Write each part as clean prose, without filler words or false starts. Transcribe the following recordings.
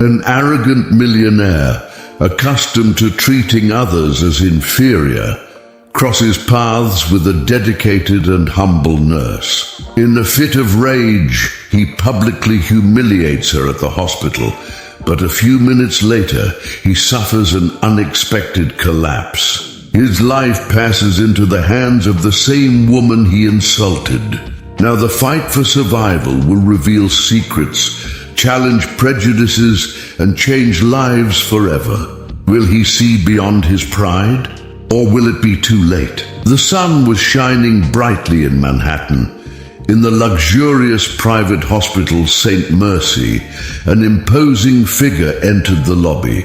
An arrogant millionaire, accustomed to treating others as inferior, crosses paths with a dedicated and humble nurse. In a fit of rage, he publicly humiliates her at the hospital, but a few minutes later, he suffers an unexpected collapse. His life passes into the hands of the same woman he insulted. Now the fight for survival will reveal secrets, challenge prejudices, and change lives forever. Will he see beyond his pride? Or will it be too late? The sun was shining brightly in Manhattan. In the luxurious private hospital St. Mercy, an imposing figure entered the lobby.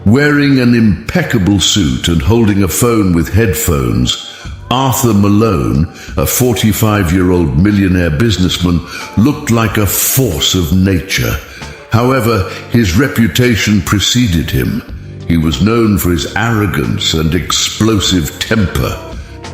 Wearing an impeccable suit and holding a phone with headphones, Arthur Malone, a 45-year-old millionaire businessman, looked like a force of nature. However, his reputation preceded him. He was known for his arrogance and explosive temper.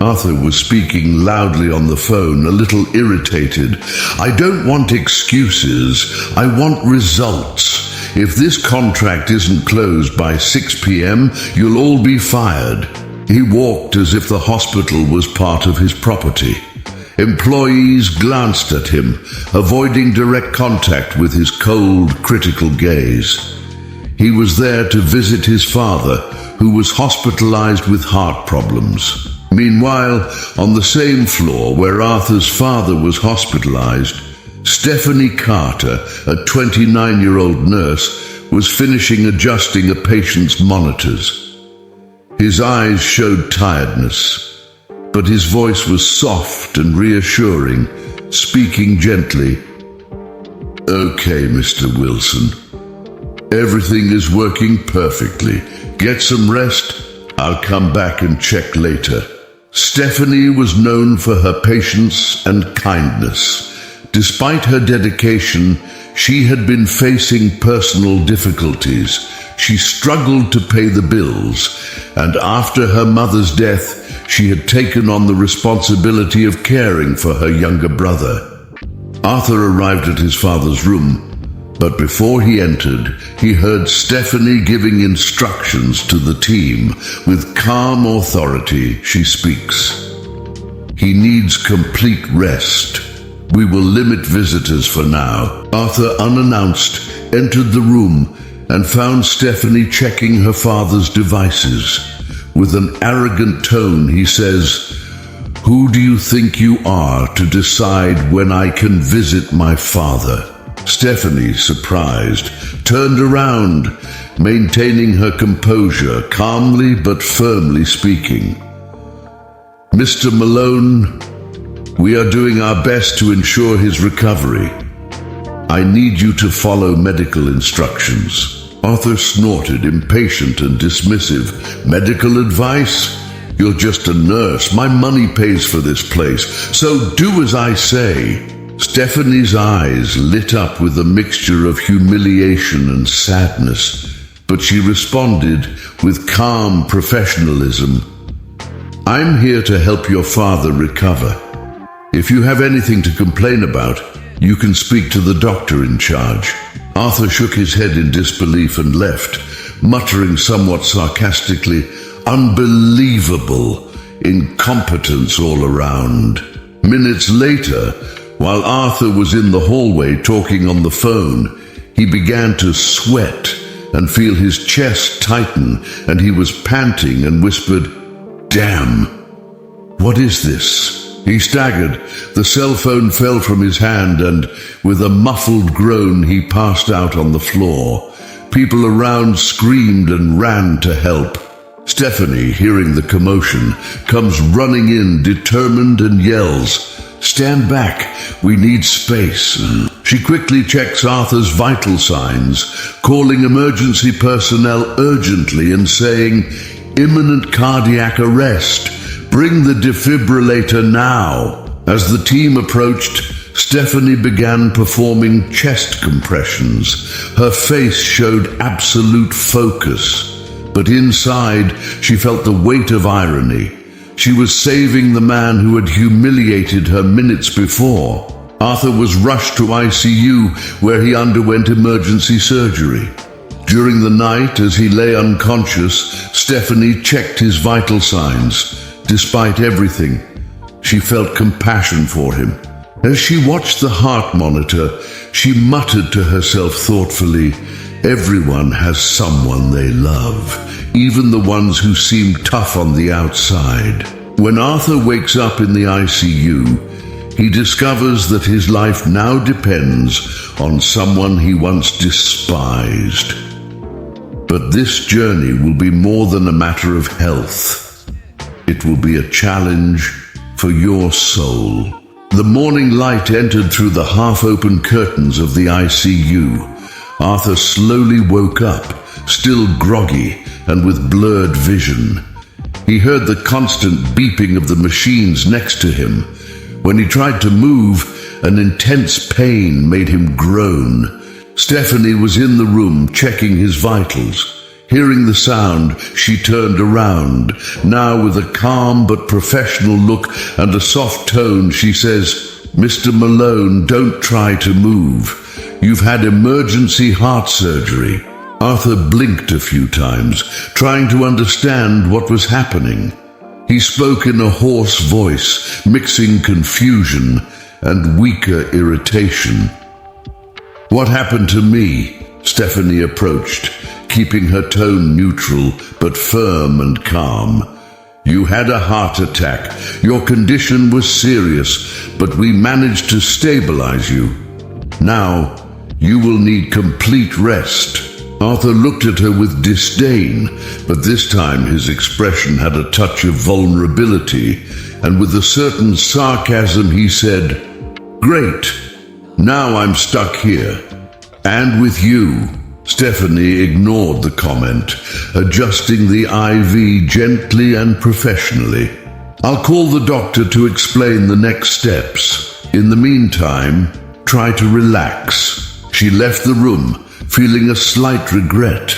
Arthur was speaking loudly on the phone, a little irritated. "I don't want excuses. I want results. If this contract isn't closed by 6 p.m., you'll all be fired." He walked as if the hospital was part of his property. Employees glanced at him, avoiding direct contact with his cold, critical gaze. He was there to visit his father, who was hospitalized with heart problems. Meanwhile, on the same floor where Arthur's father was hospitalized, Stephanie Carter, a 29-year-old nurse, was finishing adjusting a patient's monitors. His eyes showed tiredness, but his voice was soft and reassuring, speaking gently. "Okay, Mr. Wilson. Everything is working perfectly. Get some rest. I'll come back and check later." Stephanie was known for her patience and kindness. Despite her dedication, she had been facing personal difficulties. She struggled to pay the bills, and after her mother's death, she had taken on the responsibility of caring for her younger brother. Arthur arrived at his father's room, but before he entered, he heard Stephanie giving instructions to the team. With calm authority, she speaks. "He needs complete rest. We will limit visitors for now." Arthur, unannounced, entered the room and found Stephanie checking her father's devices. With an arrogant tone, he says, "Who do you think you are to decide when I can visit my father?" Stephanie, surprised, turned around, maintaining her composure, calmly but firmly speaking. "Mr. Malone, we are doing our best to ensure his recovery. I need you to follow medical instructions." Arthur snorted, impatient and dismissive. "Medical advice? You're just a nurse. My money pays for this place, so do as I say." Stephanie's eyes lit up with a mixture of humiliation and sadness, but she responded with calm professionalism. "I'm here to help your father recover. If you have anything to complain about, you can speak to the doctor in charge." Arthur shook his head in disbelief and left, muttering somewhat sarcastically, "Unbelievable incompetence all around." Minutes later, while Arthur was in the hallway talking on the phone, he began to sweat and feel his chest tighten, and he was panting and whispered, "Damn, what is this?" He staggered. The cell phone fell from his hand, and with a muffled groan he passed out on the floor. People around screamed and ran to help. Stephanie, hearing the commotion, comes running in, determined, and yells, "Stand back, we need space." She quickly checks Arthur's vital signs, calling emergency personnel urgently and saying, "Imminent cardiac arrest. Bring the defibrillator now." As the team approached, Stephanie began performing chest compressions. Her face showed absolute focus, but inside she felt the weight of irony. She was saving the man who had humiliated her minutes before. Arthur was rushed to ICU, where he underwent emergency surgery. During the night, as he lay unconscious, Stephanie checked his vital signs. Despite everything, she felt compassion for him. As she watched the heart monitor, she muttered to herself thoughtfully, "Everyone has someone they love, even the ones who seem tough on the outside." When Arthur wakes up in the ICU, he discovers that his life now depends on someone he once despised. But this journey will be more than a matter of health. It will be a challenge for your soul. The morning light entered through the half-open curtains of the ICU. Arthur slowly woke up, still groggy and with blurred vision. He heard the constant beeping of the machines next to him. When he tried to move, an intense pain made him groan. Stephanie was in the room checking his vitals. Hearing the sound, she turned around. Now with a calm but professional look and a soft tone, she says, "Mr. Malone, don't try to move. You've had emergency heart surgery." Arthur blinked a few times, trying to understand what was happening. He spoke in a hoarse voice, mixing confusion and weaker irritation. "What happened to me?" Stephanie approached, keeping her tone neutral but firm and calm. "You had a heart attack. Your condition was serious, but we managed to stabilize you. Now, you will need complete rest." Arthur looked at her with disdain, but this time his expression had a touch of vulnerability, and with a certain sarcasm he said, "Great, now I'm stuck here. And with you." Stephanie ignored the comment, adjusting the IV gently and professionally. "I'll call the doctor to explain the next steps. In the meantime, try to relax." She left the room, feeling a slight regret.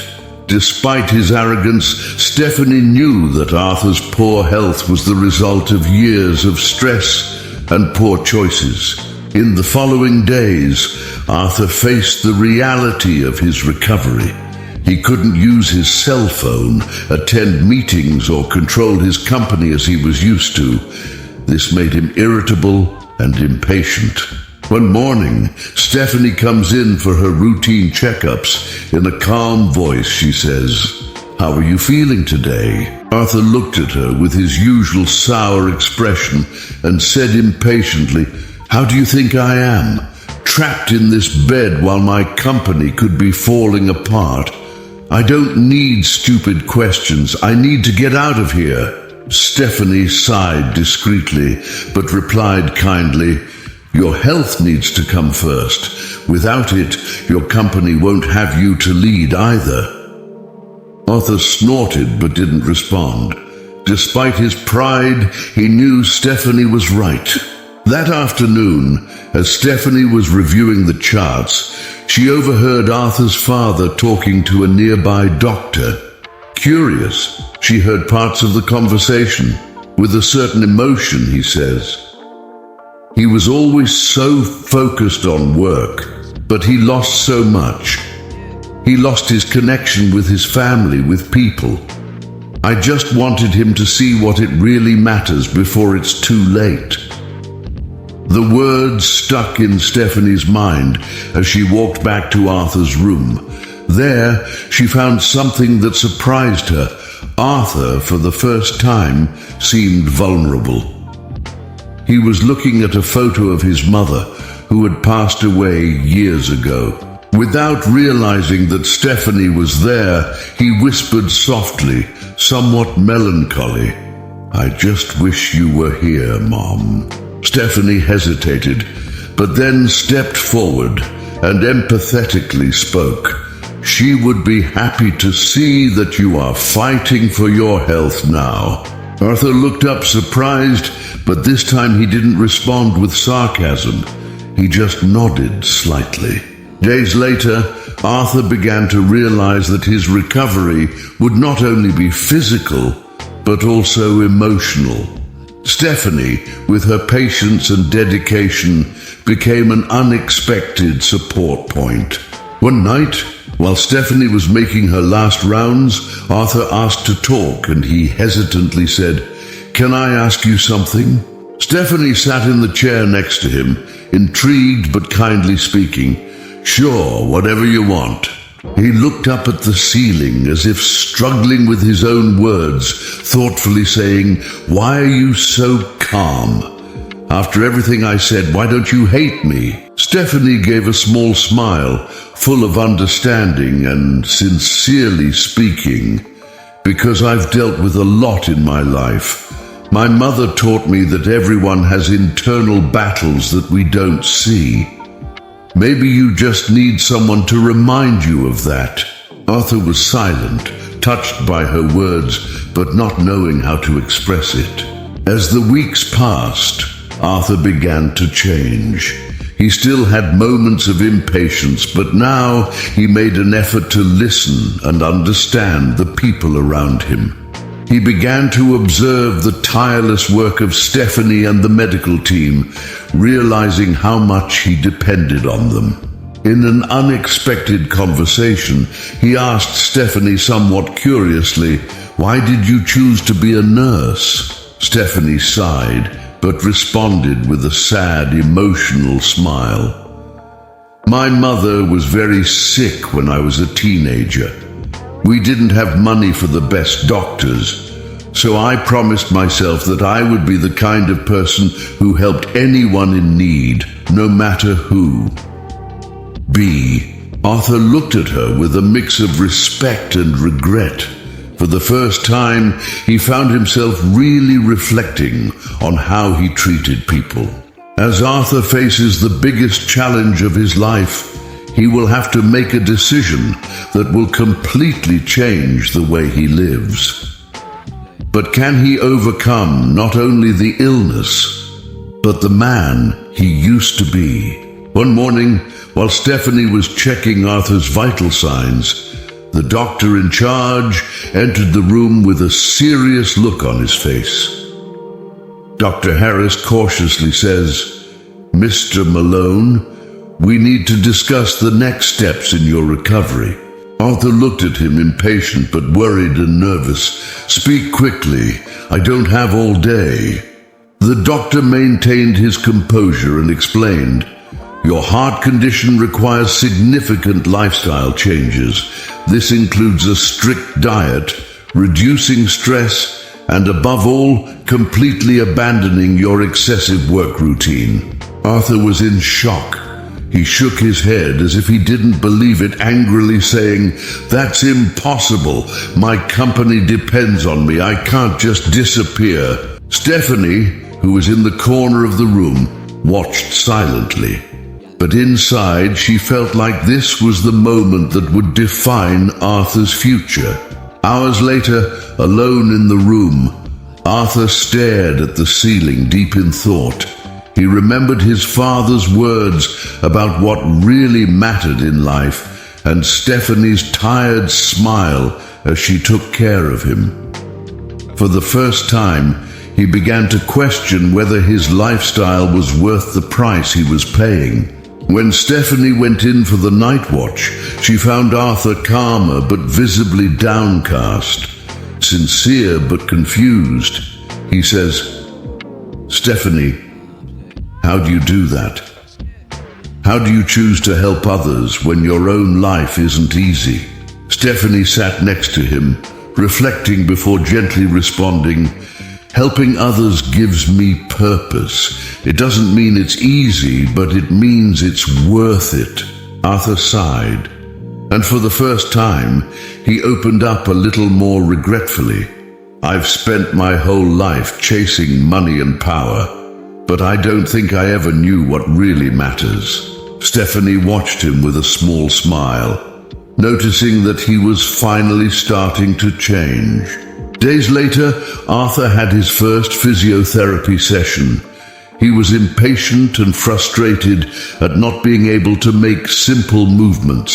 Despite his arrogance, Stephanie knew that Arthur's poor health was the result of years of stress and poor choices. In the following days, Arthur faced the reality of his recovery. He couldn't use his cell phone, attend meetings, or control his company as he was used to. This made him irritable and impatient. One morning, Stephanie comes in for her routine checkups. In a calm voice, she says, "How are you feeling today?" Arthur looked at her with his usual sour expression and said impatiently, "How do you think I am? Trapped in this bed while my company could be falling apart. I don't need stupid questions. I need to get out of here." Stephanie sighed discreetly, but replied kindly, "Your health needs to come first. Without it, your company won't have you to lead either." Arthur snorted but didn't respond. Despite his pride, he knew Stephanie was right. That afternoon, as Stephanie was reviewing the charts, she overheard Arthur's father talking to a nearby doctor. Curious, she heard parts of the conversation. With a certain emotion, he says. He was always so focused on work, but he lost so much. He lost his connection with his family, with people. I just wanted him to see what it really matters before it's too late. The words stuck in Stephanie's mind as she walked back to Arthur's room. There, she found something that surprised her. Arthur, for the first time, seemed vulnerable. He was looking at a photo of his mother, who had passed away years ago. Without realizing that Stephanie was there, he whispered softly, somewhat melancholy, "I just wish you were here, Mom." Stephanie hesitated, but then stepped forward and empathetically spoke. She would be happy to see that you are fighting for your health now. Arthur looked up surprised, but this time he didn't respond with sarcasm. He just nodded slightly. Days later, Arthur began to realize that his recovery would not only be physical, but also emotional. Stephanie, with her patience and dedication, became an unexpected support point. One night, While Stephanie was making her last rounds, Arthur asked to talk, and he hesitantly said, "Can I ask you something?" Stephanie sat in the chair next to him, intrigued but kindly speaking. "Sure, whatever you want." He looked up at the ceiling as if struggling with his own words, thoughtfully saying, "Why are you so calm? After everything I said, why don't you hate me?" Stephanie gave a small smile, full of understanding and sincerely speaking, "Because I've dealt with a lot in my life. My mother taught me that everyone has internal battles that we don't see. Maybe you just need someone to remind you of that." Arthur was silent, touched by her words, but not knowing how to express it. As the weeks passed, Arthur began to change. He still had moments of impatience, but now he made an effort to listen and understand the people around him. He began to observe the tireless work of Stephanie and the medical team, realizing how much he depended on them. In an unexpected conversation, he asked Stephanie somewhat curiously, "Why did you choose to be a nurse?" Stephanie sighed, but responded with a sad, emotional smile. "My mother was very sick when I was a teenager. We didn't have money for the best doctors, so I promised myself that I would be the kind of person who helped anyone in need, no matter who." Arthur looked at her with a mix of respect and regret. For the first time, he found himself really reflecting on how he treated people. As Arthur faces the biggest challenge of his life, he will have to make a decision that will completely change the way he lives. But can he overcome not only the illness, but the man he used to be? One morning, while Stephanie was checking Arthur's vital signs, the doctor in charge entered the room with a serious look on his face. Dr. Harris cautiously says, "Mr. Malone, we need to discuss the next steps in your recovery." Arthur looked at him, impatient but worried and nervous. "Speak quickly. I don't have all day." The doctor maintained his composure and explained, "Your heart condition requires significant lifestyle changes. This includes a strict diet, reducing stress, and above all, completely abandoning your excessive work routine." Arthur was in shock. He shook his head as if he didn't believe it, angrily saying, "That's impossible. My company depends on me. I can't just disappear." Stephanie, who was in the corner of the room, watched silently. But inside, she felt like this was the moment that would define Arthur's future. Hours later, alone in the room, Arthur stared at the ceiling, deep in thought. He remembered his father's words about what really mattered in life, and Stephanie's tired smile as she took care of him. For the first time, he began to question whether his lifestyle was worth the price he was paying. When Stephanie went in for the night watch, she found Arthur calmer but visibly downcast, sincere but confused. He says, "Stephanie, how do you do that? How do you choose to help others when your own life isn't easy?" Stephanie sat next to him, reflecting before gently responding, "Helping others gives me purpose. It doesn't mean it's easy, but it means it's worth it." Arthur sighed, and for the first time, he opened up a little more regretfully. "I've spent my whole life chasing money and power, but I don't think I ever knew what really matters." Stephanie watched him with a small smile, noticing that he was finally starting to change. Days later, Arthur had his first physiotherapy session. He was impatient and frustrated at not being able to make simple movements.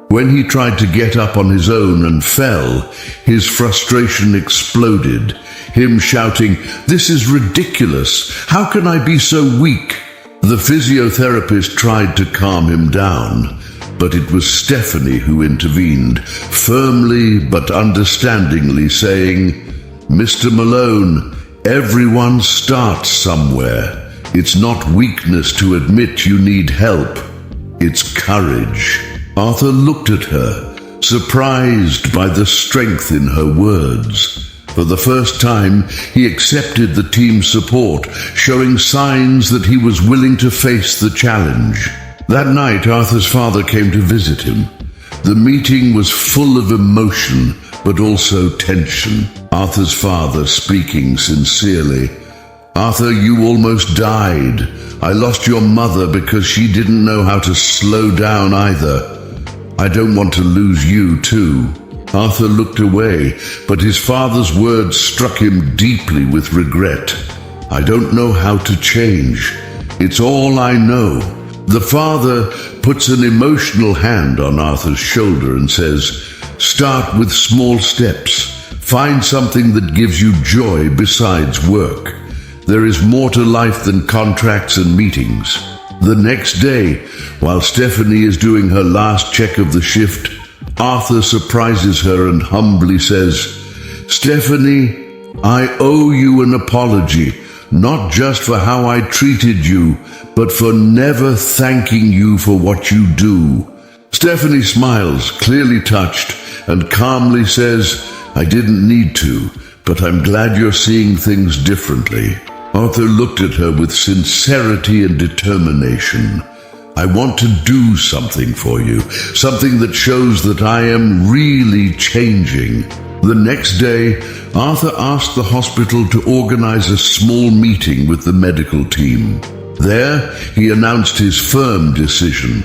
When he tried to get up on his own and fell, his frustration exploded, him shouting, "This is ridiculous! How can I be so weak?" The physiotherapist tried to calm him down, But it was Stephanie who intervened, firmly but understandingly saying, "Mr. Malone, everyone starts somewhere. It's not weakness to admit you need help. It's courage." Arthur looked at her, surprised by the strength in her words. For the first time, he accepted the team's support, showing signs that he was willing to face the challenge. That night, Arthur's father came to visit him. The meeting was full of emotion, but also tension. Arthur's father speaking sincerely. "Arthur, you almost died. I lost your mother because she didn't know how to slow down either. I don't want to lose you too." Arthur looked away, but his father's words struck him deeply with regret. "I don't know how to change. It's all I know." The father puts an emotional hand on Arthur's shoulder and says, "Start with small steps. Find something that gives you joy besides work. There is more to life than contracts and meetings." The next day, while Stephanie is doing her last check of the shift, Arthur surprises her and humbly says, "Stephanie, I owe you an apology, not just for how I treated you, but for never thanking you for what you do." Stephanie smiles, clearly touched, and calmly says, "I didn't need to, but I'm glad you're seeing things differently." Arthur looked at her with sincerity and determination. "I want to do something for you, something that shows that I am really changing." The next day, Arthur asked the hospital to organize a small meeting with the medical team. There, he announced his firm decision.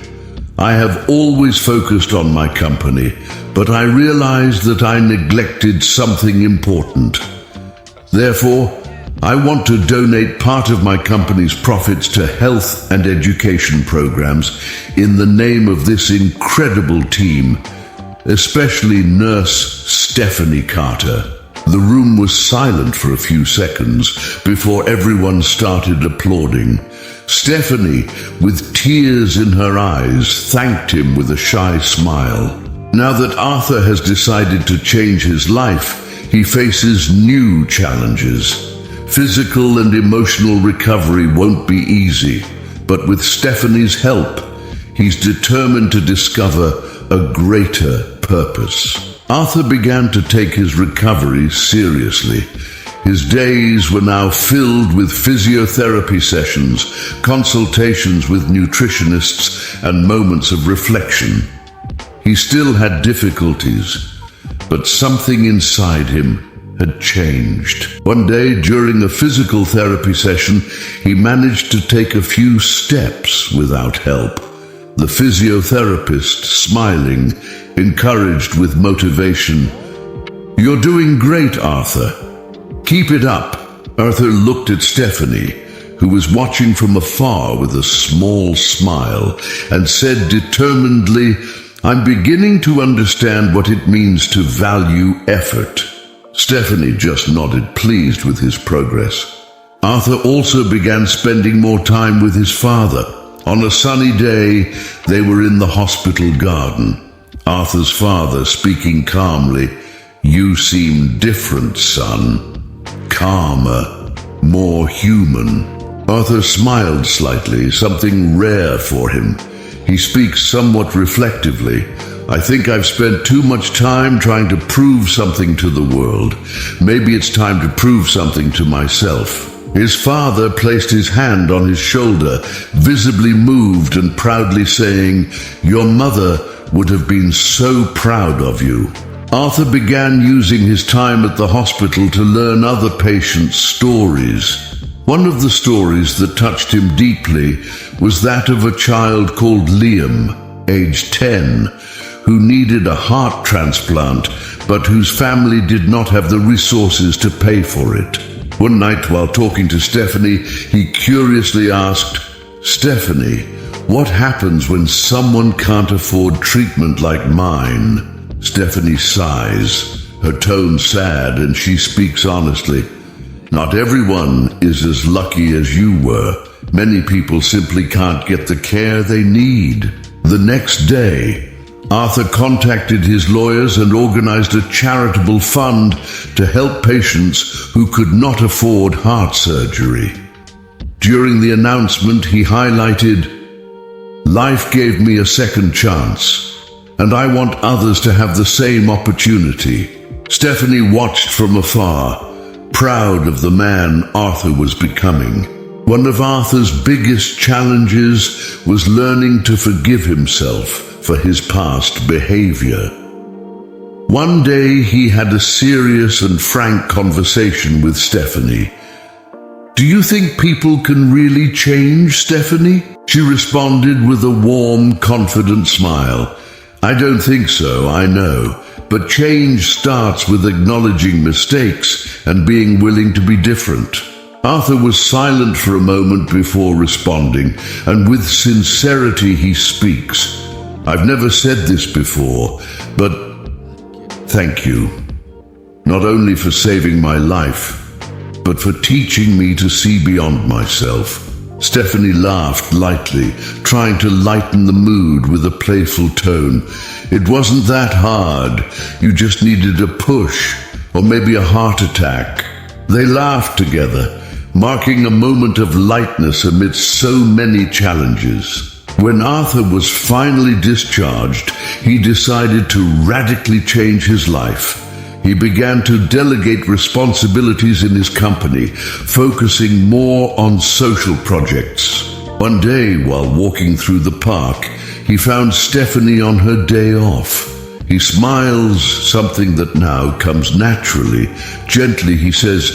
"I have always focused on my company, but I realized that I neglected something important. Therefore, I want to donate part of my company's profits to health and education programs in the name of this incredible team, especially nurse Stephanie Carter." The room was silent for a few seconds before everyone started applauding. Stephanie, with tears in her eyes, thanked him with a shy smile. Now that Arthur has decided to change his life, he faces new challenges. Physical and emotional recovery won't be easy, but with Stephanie's help, he's determined to discover a greater purpose. Arthur began to take his recovery seriously. His days were now filled with physiotherapy sessions, consultations with nutritionists, and moments of reflection. He still had difficulties, but something inside him had changed. One day, during a physical therapy session, he managed to take a few steps without help. The physiotherapist, smiling, encouraged with motivation. "You're doing great, Arthur. Keep it up." Arthur looked at Stephanie, who was watching from afar with a small smile, and said determinedly, "I'm beginning to understand what it means to value effort." Stephanie just nodded, pleased with his progress. Arthur also began spending more time with his father. On a sunny day, they were in the hospital garden. Arthur's father speaking calmly, "You seem different, son. Calmer, more human." Arthur smiled slightly, something rare for him. He speaks somewhat reflectively. "I think I've spent too much time trying to prove something to the world. Maybe it's time to prove something to myself." His father placed his hand on his shoulder, visibly moved and proudly saying, "Your mother would have been so proud of you." Arthur began using his time at the hospital to learn other patients' stories. One of the stories that touched him deeply was that of a child called Liam, age 10, who needed a heart transplant, but whose family did not have the resources to pay for it. One night, while talking to Stephanie, he curiously asked, "Stephanie, what happens when someone can't afford treatment like mine?" Stephanie sighs, her tone sad, and she speaks honestly. "Not everyone is as lucky as you were. Many people simply can't get the care they need." The next day, Arthur contacted his lawyers and organized a charitable fund to help patients who could not afford heart surgery. During the announcement, he highlighted, "Life gave me a second chance, and I want others to have the same opportunity." Stephanie watched from afar, proud of the man Arthur was becoming. One of Arthur's biggest challenges was learning to forgive himself for his past behavior. One day he had a serious and frank conversation with Stephanie. "Do you think people can really change, Stephanie?" She responded with a warm, confident smile. "I don't think so, I know. But change starts with acknowledging mistakes and being willing to be different." Arthur was silent for a moment before responding, and with sincerity he speaks. "I've never said this before, but thank you. Not only for saving my life, but for teaching me to see beyond myself." Stephanie laughed lightly, trying to lighten the mood with a playful tone. "It wasn't that hard. You just needed a push, or maybe a heart attack." They laughed together, marking a moment of lightness amidst so many challenges. When Arthur was finally discharged, he decided to radically change his life. He began to delegate responsibilities in his company, focusing more on social projects. One day, while walking through the park, he found Stephanie on her day off. He smiles, something that now comes naturally. Gently, he says,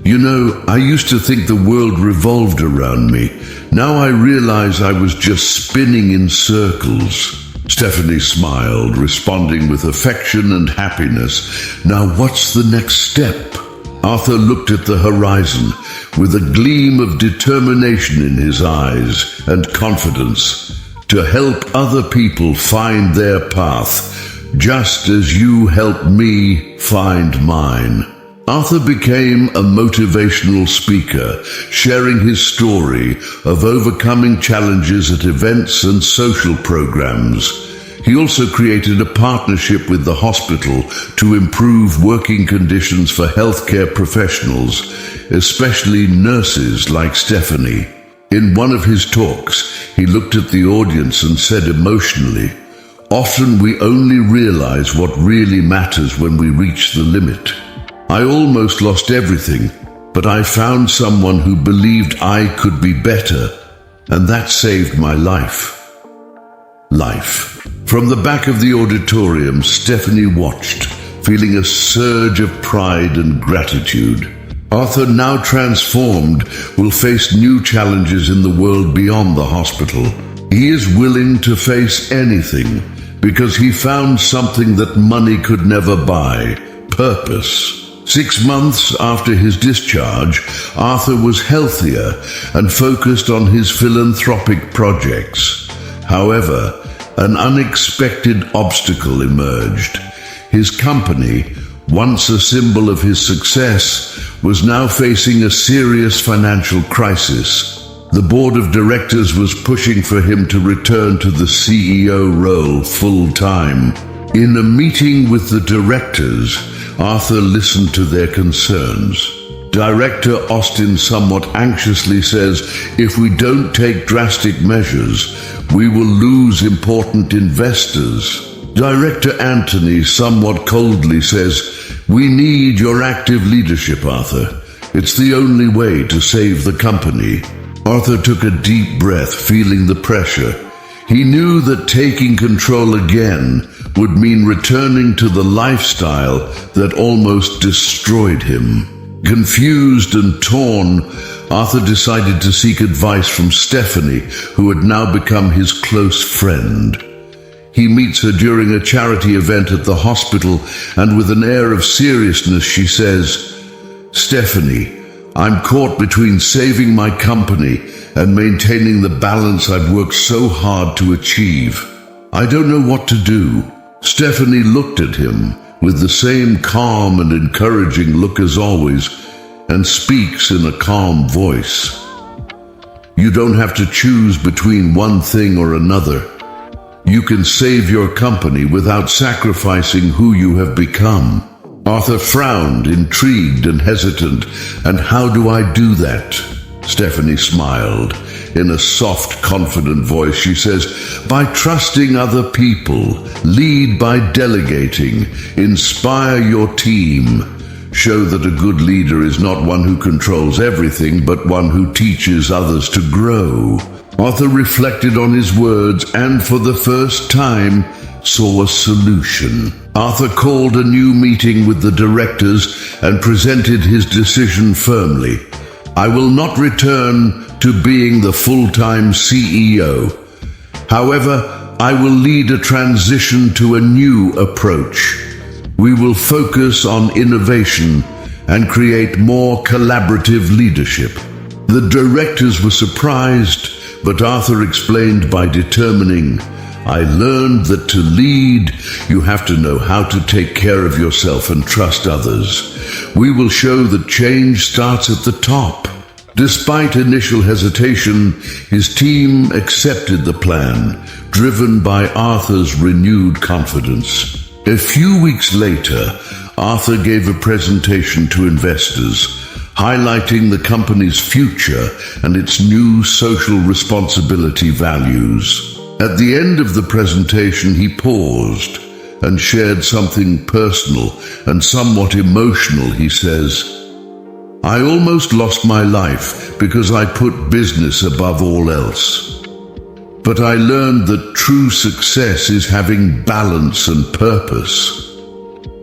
"You know, I used to think the world revolved around me. Now I realize I was just spinning in circles." Stephanie smiled, responding with affection and happiness. "Now what's the next step?" Arthur looked at the horizon with a gleam of determination in his eyes and confidence. "To help other people find their path, just as you helped me find mine." Arthur became a motivational speaker, sharing his story of overcoming challenges at events and social programs. He also created a partnership with the hospital to improve working conditions for healthcare professionals, especially nurses like Stephanie. In one of his talks, he looked at the audience and said emotionally, "Often we only realize what really matters when we reach the limit. I almost lost everything, but I found someone who believed I could be better, and that saved my life." From the back of the auditorium, Stephanie watched, feeling a surge of pride and gratitude. Arthur, now transformed, will face new challenges in the world beyond the hospital. He is willing to face anything because he found something that money could never buy: purpose. 6 months after his discharge, Arthur was healthier and focused on his philanthropic projects. However, an unexpected obstacle emerged. His company, once a symbol of his success, was now facing a serious financial crisis. The board of directors was pushing for him to return to the CEO role full-time. In a meeting with the directors, Arthur listened to their concerns. Director Austin somewhat anxiously says, "If we don't take drastic measures, we will lose important investors." Director Anthony somewhat coldly says, "We need your active leadership, Arthur. It's the only way to save the company." Arthur took a deep breath, feeling the pressure. He knew that taking control again would mean returning to the lifestyle that almost destroyed him. Confused and torn, Arthur decided to seek advice from Stephanie, who had now become his close friend. He meets her during a charity event at the hospital, and with an air of seriousness she says, "Stephanie, I'm caught between saving my company and maintaining the balance I've worked so hard to achieve. I don't know what to do." Stephanie looked at him with the same calm and encouraging look as always, and speaks in a calm voice. "You don't have to choose between one thing or another. You can save your company without sacrificing who you have become. Arthur frowned, intrigued and hesitant. And how do I do that? Stephanie smiled. In a soft, confident voice, she says, by trusting other people, lead by delegating, inspire your team. Show that a good leader is not one who controls everything, but one who teaches others to grow. Arthur reflected on his words and for the first time saw a solution. Arthur called a new meeting with the directors and presented his decision firmly. I will not return to being the full-time CEO. However, I will lead a transition to a new approach. We will focus on innovation and create more collaborative leadership. The directors were surprised, but Arthur explained by determining, I learned that to lead, you have to know how to take care of yourself and trust others. We will show that change starts at the top. Despite initial hesitation, his team accepted the plan, driven by Arthur's renewed confidence. A few weeks later, Arthur gave a presentation to investors, highlighting the company's future and its new social responsibility values. At the end of the presentation, he paused and shared something personal and somewhat emotional. He says, I almost lost my life because I put business above all else. But I learned that true success is having balance and purpose.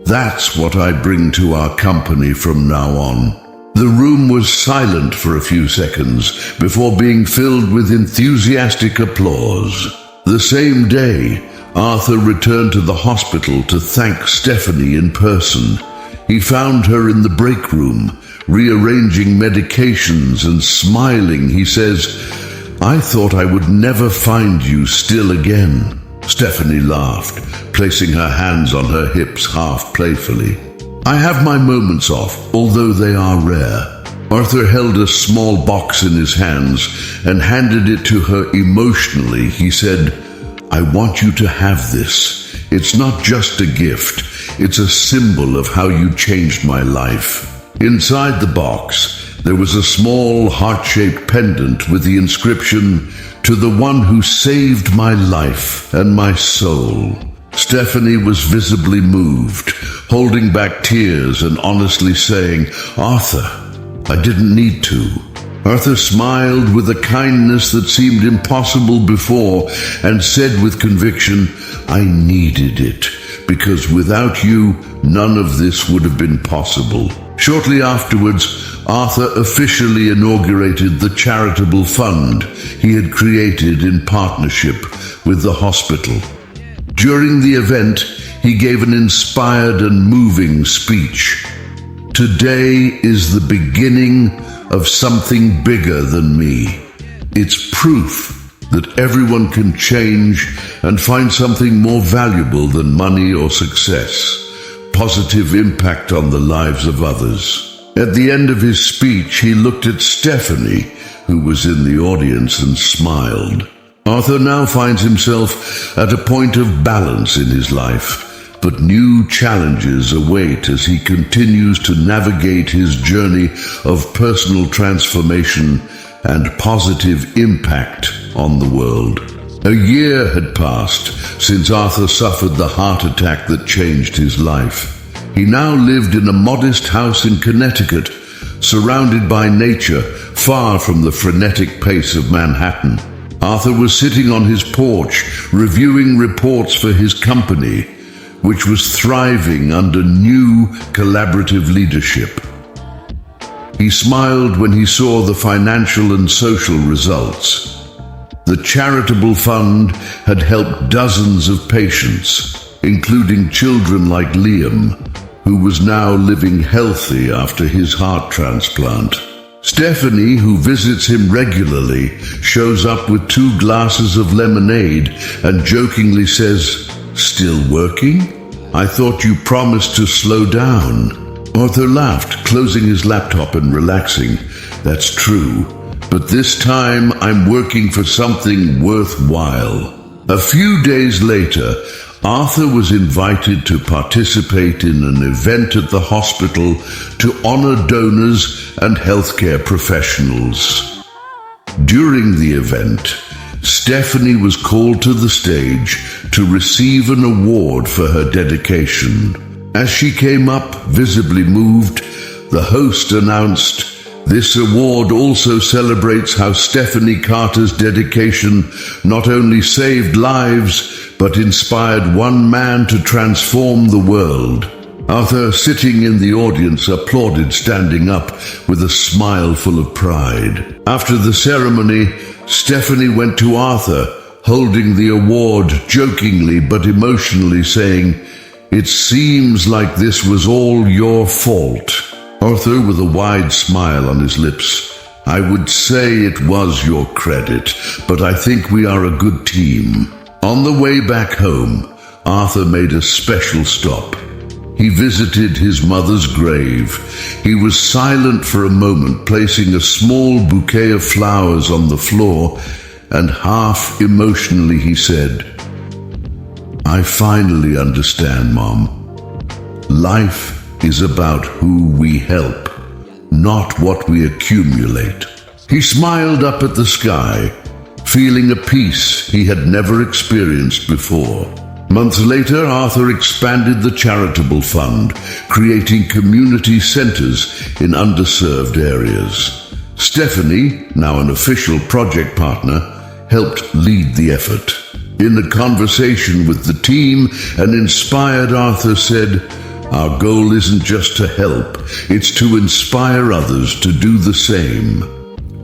That's what I bring to our company from now on. The room was silent for a few seconds before being filled with enthusiastic applause. The same day, Arthur returned to the hospital to thank Stephanie in person. He found her in the break room, rearranging medications and smiling. He says, I thought I would never find you still again. Stephanie laughed, placing her hands on her hips half playfully. I have my moments off, although they are rare. Arthur held a small box in his hands and handed it to her emotionally. He said, I want you to have this. It's not just a gift. It's a symbol of how you changed my life. Inside the box, there was a small heart-shaped pendant with the inscription, to the one who saved my life and my soul. Stephanie was visibly moved, holding back tears and honestly saying, Arthur, I didn't need to. Arthur smiled with a kindness that seemed impossible before and said with conviction, I needed it, because without you, none of this would have been possible. Shortly afterwards, Arthur officially inaugurated the charitable fund he had created in partnership with the hospital. During the event, he gave an inspired and moving speech. Today is the beginning of something bigger than me. It's proof that everyone can change and find something more valuable than money or success. Positive impact on the lives of others. At the end of his speech, he looked at Stephanie, who was in the audience, and smiled. Arthur now finds himself at a point of balance in his life, but new challenges await as he continues to navigate his journey of personal transformation and positive impact on the world. A year had passed since Arthur suffered the heart attack that changed his life. He now lived in a modest house in Connecticut, surrounded by nature, far from the frenetic pace of Manhattan. Arthur was sitting on his porch, reviewing reports for his company, which was thriving under new collaborative leadership. He smiled when he saw the financial and social results. The charitable fund had helped dozens of patients, including children like Liam, who was now living healthy after his heart transplant. Stephanie, who visits him regularly, shows up with 2 glasses of lemonade and jokingly says, "Still working? I thought you promised to slow down." Arthur laughed, closing his laptop and relaxing. "That's true, but this time I'm working for something worthwhile." A few days later, Arthur was invited to participate in an event at the hospital to honor donors and healthcare professionals. During the event, Stephanie was called to the stage to receive an award for her dedication. As she came up, visibly moved, the host announced, "This award also celebrates how Stephanie Carter's dedication not only saved lives, but inspired one man to transform the world." Arthur, sitting in the audience, applauded, standing up with a smile full of pride. After the ceremony, Stephanie went to Arthur, holding the award jokingly but emotionally, saying, "It seems like this was all your fault." Arthur, with a wide smile on his lips, "I would say it was your credit, but I think we are a good team." On the way back home, Arthur made a special stop. He visited his mother's grave. He was silent for a moment, placing a small bouquet of flowers on the floor, and half emotionally he said, "I finally understand, Mom. Life is about who we help, not what we accumulate." He smiled up at the sky, feeling a peace he had never experienced before. Months later, Arthur expanded the charitable fund, creating community centers in underserved areas. Stephanie, now an official project partner, helped lead the effort. In a conversation with the team, an inspired Arthur said, "Our goal isn't just to help, it's to inspire others to do the same.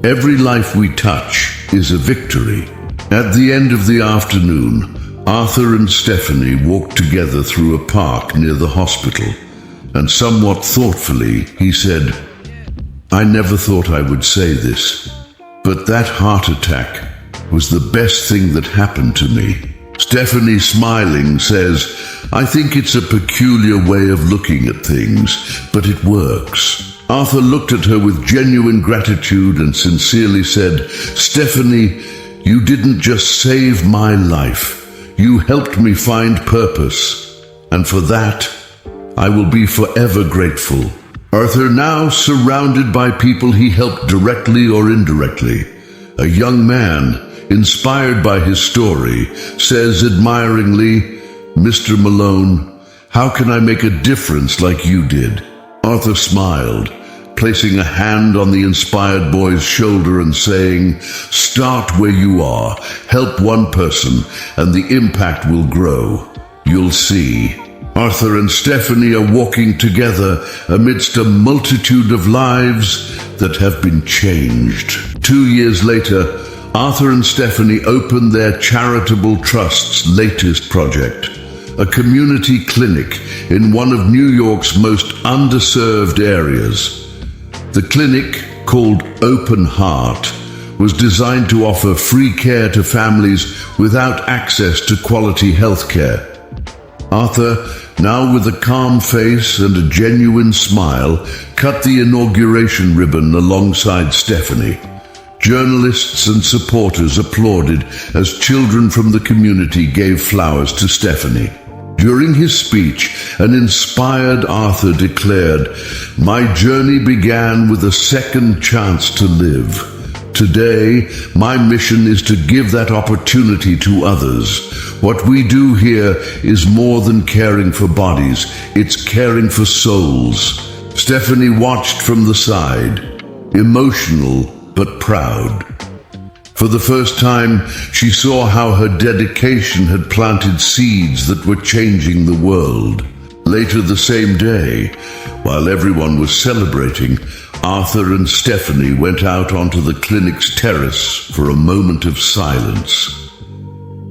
Every life we touch is a victory." At the end of the afternoon, Arthur and Stephanie walked together through a park near the hospital, and somewhat thoughtfully he said, "I never thought I would say this, but that heart attack was the best thing that happened to me." Stephanie, smiling, says, "I think it's a peculiar way of looking at things, but it works." Arthur looked at her with genuine gratitude and sincerely said, "Stephanie, you didn't just save my life. You helped me find purpose, and for that, I will be forever grateful." Arthur, now surrounded by people he helped directly or indirectly, a young man, inspired by his story, says admiringly, "Mr. Malone, how can I make a difference like you did?" Arthur smiled, placing a hand on the inspired boy's shoulder and saying, "Start where you are, help one person, and the impact will grow. You'll see." Arthur and Stephanie are walking together amidst a multitude of lives that have been changed. 2 years later, Arthur and Stephanie opened their charitable trust's latest project, a community clinic in one of New York's most underserved areas. The clinic, called Open Heart, was designed to offer free care to families without access to quality health care. Arthur, now with a calm face and a genuine smile, cut the inauguration ribbon alongside Stephanie. Journalists and supporters applauded as children from the community gave flowers to Stephanie. During his speech, an inspired Arthur declared, "My journey began with a second chance to live. Today, my mission is to give that opportunity to others. What we do here is more than caring for bodies, it's caring for souls." Stephanie watched from the side, emotional but proud. For the first time, she saw how her dedication had planted seeds that were changing the world. Later the same day, while everyone was celebrating, Arthur and Stephanie went out onto the clinic's terrace for a moment of silence.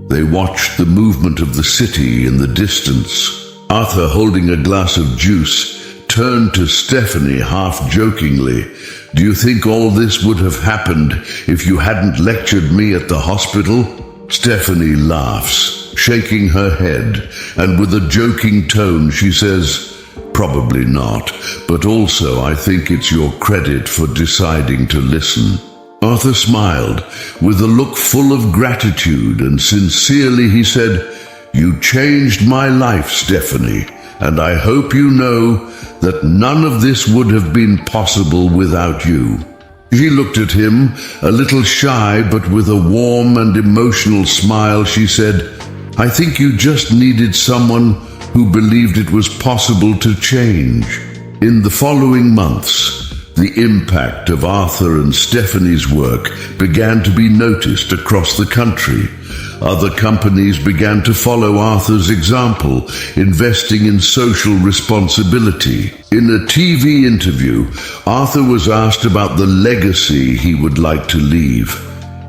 They watched the movement of the city in the distance. Arthur, holding a glass of juice, turned to Stephanie half-jokingly. "Do you think all this would have happened if you hadn't lectured me at the hospital?" Stephanie laughs, shaking her head, and with a joking tone she says, "Probably not, but also I think it's your credit for deciding to listen." Arthur smiled with a look full of gratitude, and sincerely he said, "You changed my life, Stephanie, and I hope you know that none of this would have been possible without you." She looked at him, a little shy, but with a warm and emotional smile, she said, "I think you just needed someone who believed it was possible to change." In the following months, the impact of Arthur and Stephanie's work began to be noticed across the country. Other companies began to follow Arthur's example, investing in social responsibility. In a TV interview, Arthur was asked about the legacy he would like to leave.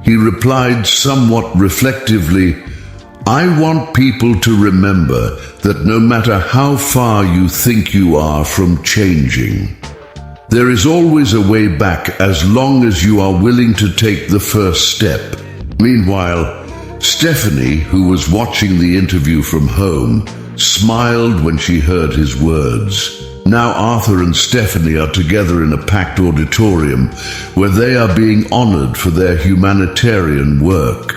He replied somewhat reflectively, "I want people to remember that no matter how far you think you are from changing, there is always a way back as long as you are willing to take the first step." Meanwhile, Stephanie, who was watching the interview from home, smiled when she heard his words. Now Arthur and Stephanie are together in a packed auditorium where they are being honored for their humanitarian work.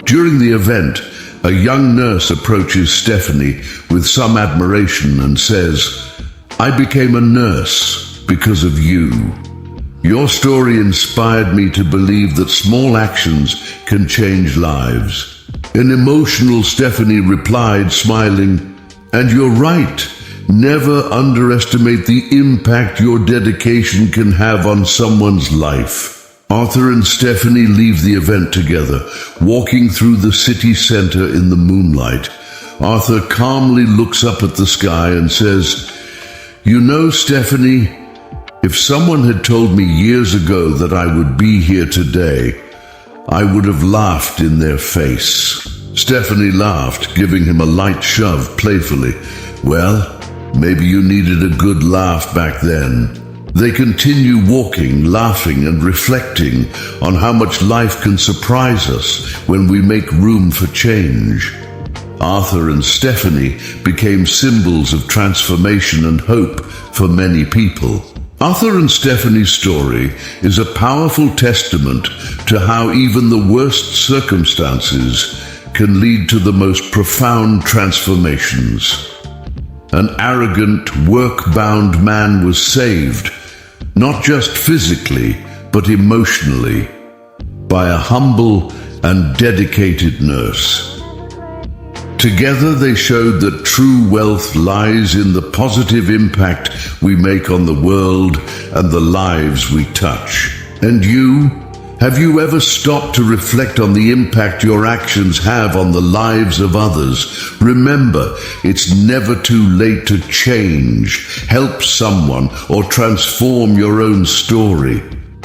During the event, a young nurse approaches Stephanie with some admiration and says, "I became a nurse because of you. Your story inspired me to believe that small actions can change lives." An emotional Stephanie replied, smiling, "And you're right. Never underestimate the impact your dedication can have on someone's life." Arthur and Stephanie leave the event together, walking through the city center in the moonlight. Arthur calmly looks up at the sky and says, "You know, Stephanie, if someone had told me years ago that I would be here today, I would have laughed in their face." Stephanie laughed, giving him a light shove playfully. "Well, maybe you needed a good laugh back then." They continue walking, laughing, and reflecting on how much life can surprise us when we make room for change. Arthur and Stephanie became symbols of transformation and hope for many people. Arthur and Stephanie's story is a powerful testament to how even the worst circumstances can lead to the most profound transformations. An arrogant, work-bound man was saved, not just physically, but emotionally, by a humble and dedicated nurse. Together they showed that true wealth lies in the positive impact we make on the world and the lives we touch. And you? Have you ever stopped to reflect on the impact your actions have on the lives of others? Remember, it's never too late to change, help someone, or transform your own story.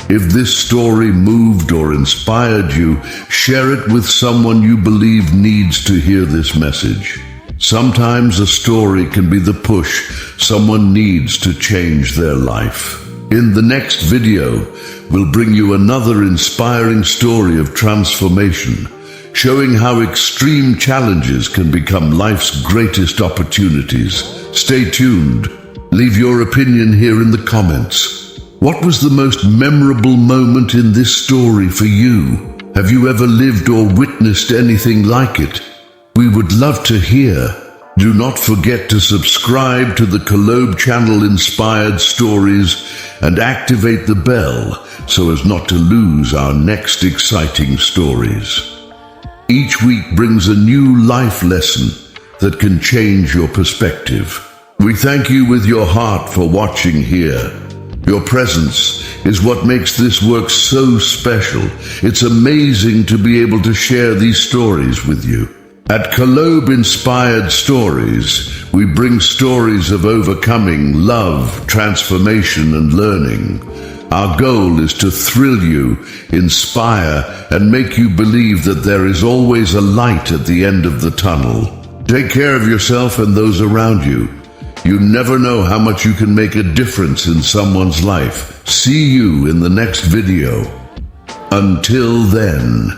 If this story moved or inspired you, share it with someone you believe needs to hear this message. Sometimes a story can be the push someone needs to change their life. In the next video, we'll bring you another inspiring story of transformation, showing how extreme challenges can become life's greatest opportunities. Stay tuned. Leave your opinion here in the comments. What was the most memorable moment in this story for you? Have you ever lived or witnessed anything like it? We would love to hear. Do not forget to subscribe to the Kollobe channel Inspired Stories and activate the bell so as not to lose our next exciting stories. Each week brings a new life lesson that can change your perspective. We thank you with your heart for watching here. Your presence is what makes this work so special. It's amazing to be able to share these stories with you. At Kollobe Inspired Stories, we bring stories of overcoming, love, transformation, and learning. Our goal is to thrill you, inspire, and make you believe that there is always a light at the end of the tunnel. Take care of yourself and those around you. You never know how much you can make a difference in someone's life. See you in the next video. Until then.